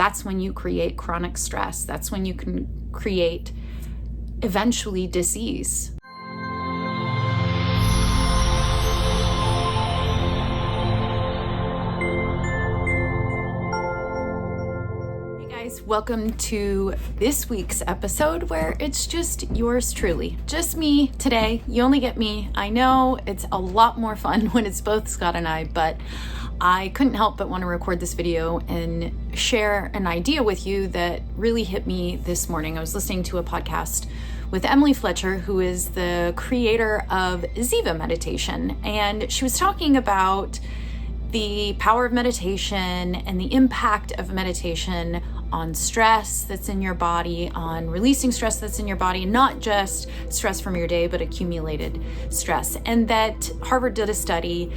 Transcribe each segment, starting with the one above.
that's when you create chronic stress. That's when you can create eventually disease. Welcome to this week's episode where it's just yours truly, just me today. You only get me. I know it's a lot more fun when it's both Scott and I, but I couldn't help but want to record this video and share an idea with you that really hit me this morning. I was listening to a podcast with Emily Fletcher, who is the creator of Ziva meditation, and she was talking about the power of meditation and the impact of meditation on stress that's in your body, on releasing stress that's in your body, not just stress from your day, but accumulated stress. And that Harvard did a study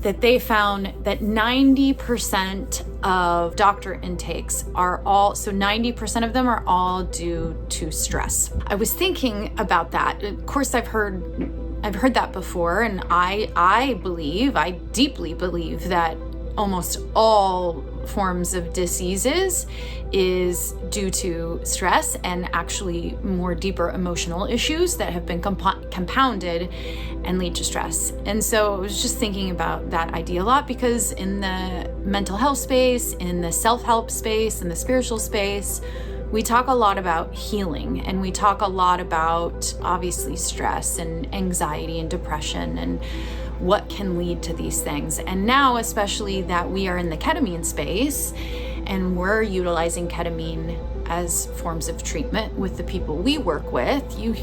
that they found that 90% of doctor intakes are all, so 90% of them are all due to stress. I was thinking about that. Of course, I've heard that before, and I deeply believe that almost all forms of diseases is due to stress and actually more deeper emotional issues that have been compounded and lead to stress. And so I was just thinking about that idea a lot, because in the mental health space, in the self-help space, in the spiritual space, we talk a lot about healing, and we talk a lot about obviously stress and anxiety and depression and what can lead to these things. And now, especially that we are in the ketamine space and we're utilizing ketamine as forms of treatment with the people we work with, you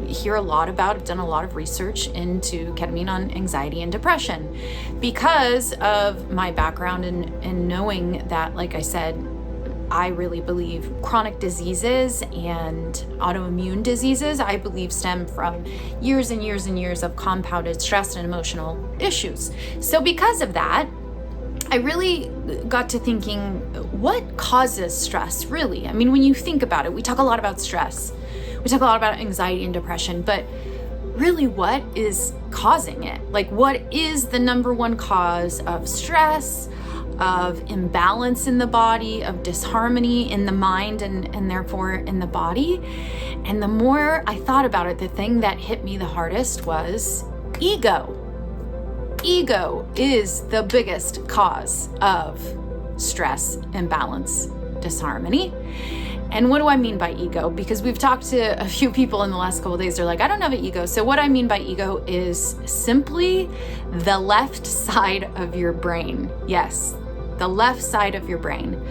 hear a lot about, I've done a lot of research into ketamine on anxiety and depression because of my background and knowing that, like I said, I really believe chronic diseases and autoimmune diseases, I believe, stem from years and years and years of compounded stress and emotional issues. So because of that, I really got to thinking, what causes stress, really? I mean, when you think about it, we talk a lot about stress. We talk a lot about anxiety and depression, but really, what is causing it? Like, what is the number one cause of stress, of imbalance in the body, of disharmony in the mind and therefore in the body? And the more I thought about it, the thing that hit me the hardest was ego. Ego is the biggest cause of stress, imbalance, disharmony. And what do I mean by ego? Because we've talked to a few people in the last couple of days, they're like, I don't have an ego. So what I mean by ego is simply the left side of your brain. Yes, the left side of your brain.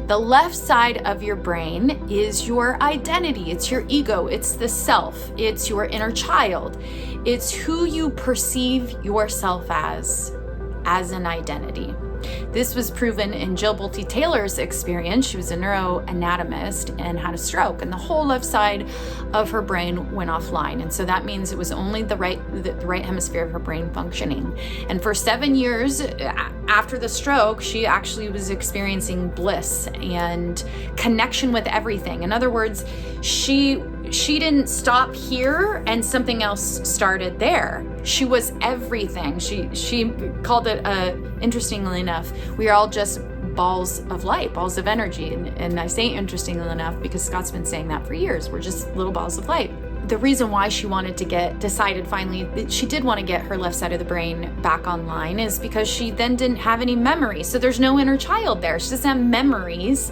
The left side of your brain is your identity. It's your ego. It's the self. It's your inner child. It's who you perceive yourself as an identity. This was proven in Jill Bolte Taylor's experience. She was a neuroanatomist and had a stroke, and the whole left side of her brain went offline. And so that means it was only the right hemisphere of her brain functioning. And for 7 years after the stroke, she actually was experiencing bliss and connection with everything. In other words, she didn't stop here and something else started there. She was everything. She called it, interestingly enough, we are all just balls of light, balls of energy. And I say interestingly enough because Scott's been saying that for years. We're just little balls of light. The reason why she wanted to decided finally that she did want to get her left side of the brain back online is because she then didn't have any memories. So there's no inner child there. She doesn't have memories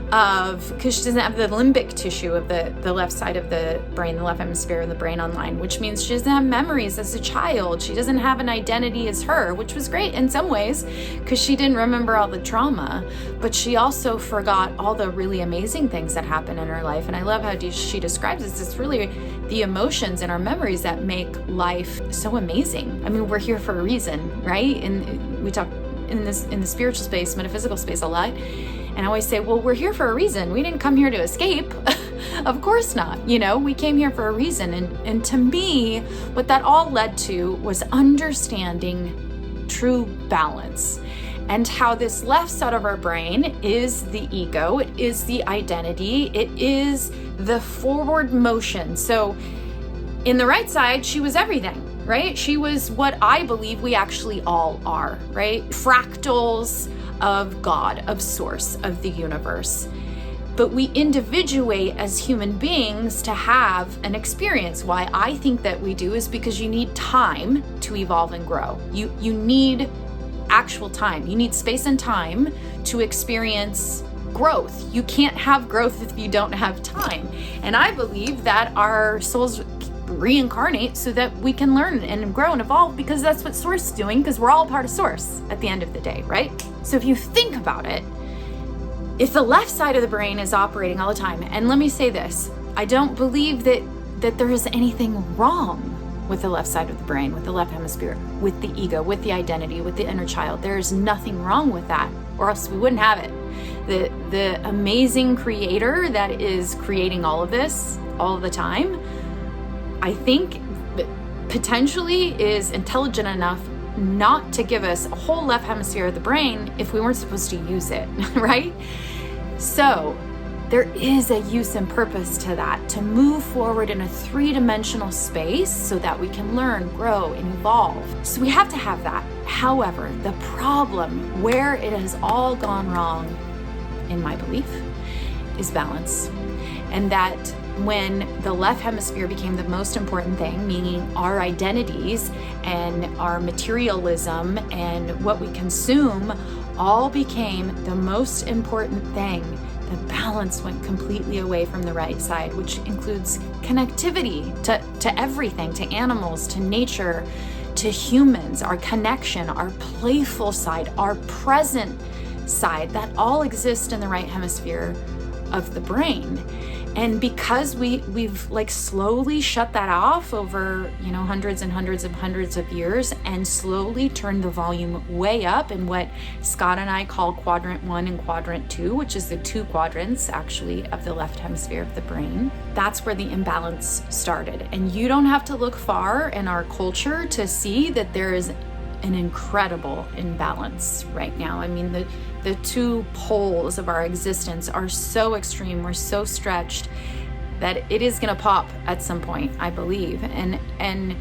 because she doesn't have the limbic tissue of the left side of the brain, the left hemisphere of the brain online, which means she doesn't have memories as a child. She doesn't have an identity as her, which was great in some ways because she didn't remember all the trauma, but she also forgot all the really amazing things that happened in her life. And I love how she describes this. It's really the emotions and our memories that make life so amazing. I mean, we're here for a reason, right? And we talk in the spiritual space, metaphysical space a lot. And I always say, well, we're here for a reason. We didn't come here to escape. Of course not. We came here for a reason. And to me, what that all led to was understanding true balance and how this left side of our brain is the ego. It is the identity. It is the forward motion. So in the right side, she was everything. right? She was what I believe we actually all are, right? Fractals of God, of source, of the universe. But we individuate as human beings to have an experience. Why I think that we do is because you need time to evolve and grow. You need actual time. You need space and time to experience growth. You can't have growth if you don't have time. And I believe that our souls reincarnate so that we can learn and grow and evolve, because that's what Source is doing, because we're all part of Source at the end of the day, right? So if you think about it, if the left side of the brain is operating all the time, and let me say this, I don't believe that there is anything wrong with the left side of the brain, with the left hemisphere, with the ego, with the identity, with the inner child. There is nothing wrong with that, or else we wouldn't have it. The amazing creator that is creating all of this all the time, I think potentially is intelligent enough not to give us a whole left hemisphere of the brain if we weren't supposed to use it, right? So there is a use and purpose to that, to move forward in a three-dimensional space so that we can learn, grow, and evolve. So we have to have that. However, the problem where it has all gone wrong, in my belief, is balance. And that when the left hemisphere became the most important thing, meaning our identities and our materialism and what we consume all became the most important thing, the balance went completely away from the right side, which includes connectivity to everything, to animals, to nature, to humans, our connection, our playful side, our present side, that all exist in the right hemisphere of the brain. And because we've like slowly shut that off over, hundreds and hundreds of years, and slowly turned the volume way up in what Scott and I call Quadrant 1 and Quadrant 2, which is the two quadrants actually of the left hemisphere of the brain. That's where the imbalance started. And you don't have to look far in our culture to see that there is an incredible imbalance right now. I mean, the two poles of our existence are so extreme, we're so stretched that it is going to pop at some point, I believe. And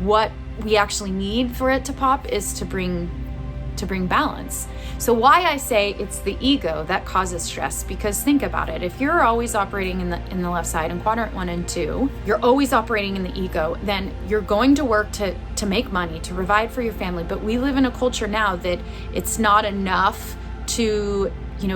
what we actually need for it to pop is to bring balance. So why I say it's the ego that causes stress, because think about it. If you're always operating in the left side in Quadrant 1 and 2, you're always operating in the ego, then you're going to work to make money, to provide for your family. But we live in a culture now that it's not enough to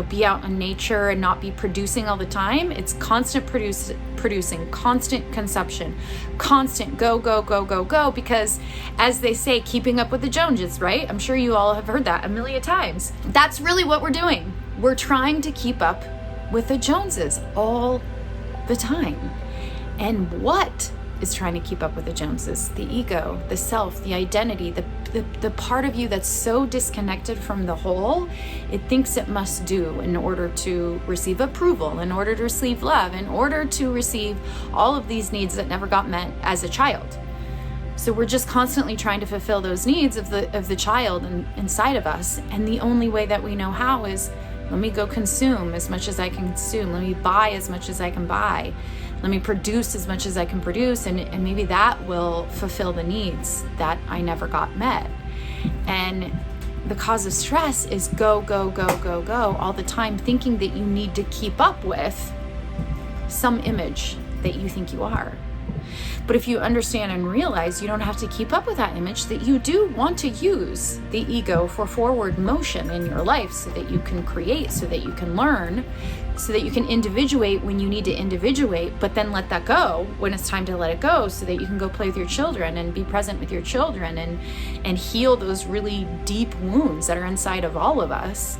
be out in nature and not be producing all the time. It's constant producing, constant consumption, constant go, because as they say, keeping up with the Joneses, right? I'm sure you all have heard that a million times. That's really what we're doing. We're trying to keep up with the Joneses all the time. And what is trying to keep up with the Joneses? The ego, the self, the identity, the part of you that's so disconnected from the whole, it thinks it must do in order to receive approval, in order to receive love, in order to receive all of these needs that never got met as a child. So we're just constantly trying to fulfill those needs of the child inside of us. And the only way that we know how is, let me go consume as much as I can consume. Let me buy as much as I can buy. Let me produce as much as I can produce, and maybe that will fulfill the needs that I never got met. And the cause of stress is go all the time, thinking that you need to keep up with some image that you think you are. But if you understand and realize you don't have to keep up with that image, that you do want to use the ego for forward motion in your life so that you can create, so that you can learn, so that you can individuate when you need to individuate, but then let that go when it's time to let it go, so that you can go play with your children and be present with your children and heal those really deep wounds that are inside of all of us.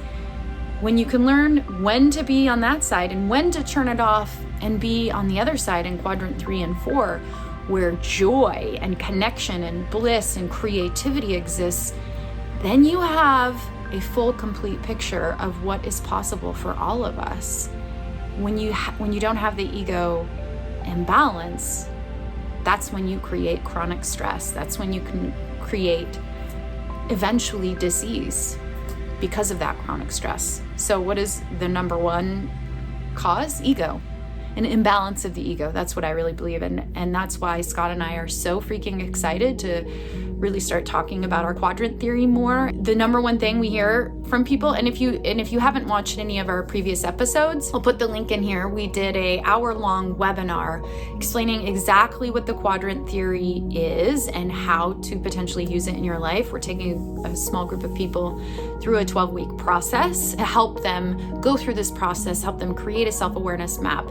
When you can learn when to be on that side and when to turn it off and be on the other side in Quadrant 3 and 4, where joy and connection and bliss and creativity exists, then you have a full, complete picture of what is possible for all of us. When you don't have the ego in balance, that's when you create chronic stress. That's when you can create eventually disease because of that chronic stress. So what is the number one cause? Ego. an imbalance of the ego. That's what I really believe in. And that's why Scott and I are so freaking excited to really start talking about our quadrant theory more. The number one thing we hear from people, and if you haven't watched any of our previous episodes, I'll put the link in here. We did a hour-long webinar explaining exactly what the quadrant theory is and how to potentially use it in your life. We're taking a small group of people through a 12-week process to help them go through this process, help them create a self-awareness map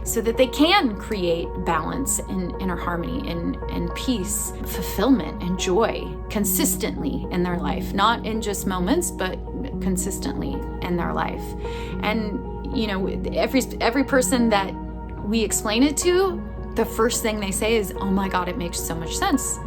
so that they can create balance and inner harmony and peace, fulfillment and joy consistently in their life, not in just moments, but consistently in their life. And every person that we explain it to, the first thing they say is, oh my God, it makes so much sense.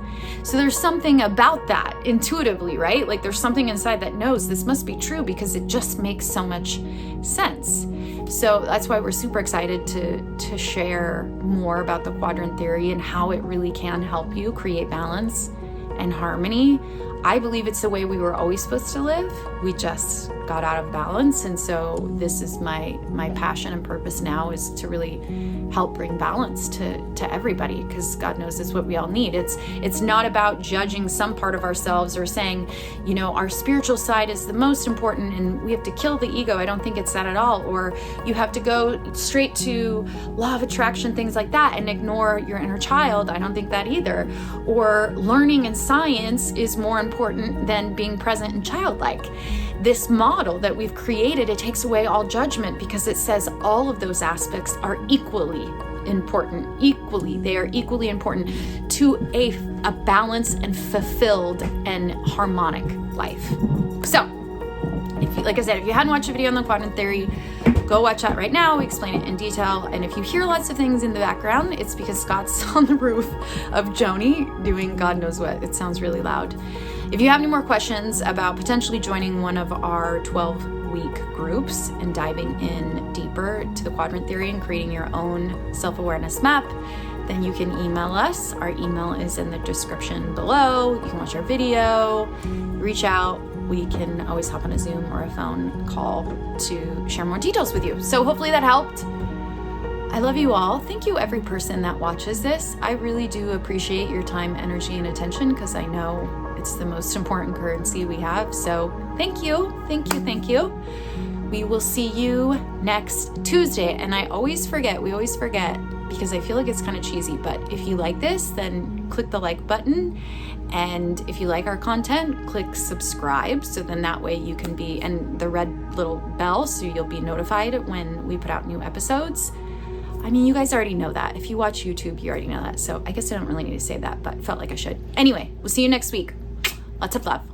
So there's something about that intuitively, right? Like there's something inside that knows this must be true because it just makes so much sense. So that's why we're super excited to share more about the quadrant theory and how it really can help you create balance and harmony. I believe it's the way we were always supposed to live. We just got out of balance. And so this is my passion and purpose now, is to really help bring balance to everybody, because God knows it's what we all need. It's not about judging some part of ourselves or saying, our spiritual side is the most important and we have to kill the ego. I don't think it's that at all. Or you have to go straight to law of attraction, things like that, and ignore your inner child. I don't think that either. Or learning and science is more important than being present and childlike. This model that we've created, it takes away all judgment because it says all of those aspects are equally important. They are equally important to a balanced and fulfilled and harmonic life. So, like I said, if you hadn't watched a video on the quadrant theory, go watch that right now. We explain it in detail. And if you hear lots of things in the background, it's because Scott's on the roof of Joni doing God knows what. It sounds really loud. If you have any more questions about potentially joining one of our 12-week groups and diving in deeper to the quadrant theory and creating your own self-awareness map, then you can email us. Our email is in the description below. You can watch our video, reach out. We can always hop on a Zoom or a phone call to share more details with you. So hopefully that helped. I love you all. Thank you, every person that watches this. I really do appreciate your time, energy, and attention, because I know it's the most important currency we have. So thank you. We will see you next Tuesday. And we always forget, because I feel like it's kind of cheesy, but if you like this, then click the like button. And if you like our content, click subscribe. So then that way you can be, and the red little bell, so you'll be notified when we put out new episodes. I mean, you guys already know that. If you watch YouTube, you already know that. So I guess I don't really need to say that, but felt like I should. Anyway, we'll see you next week. Lots of love.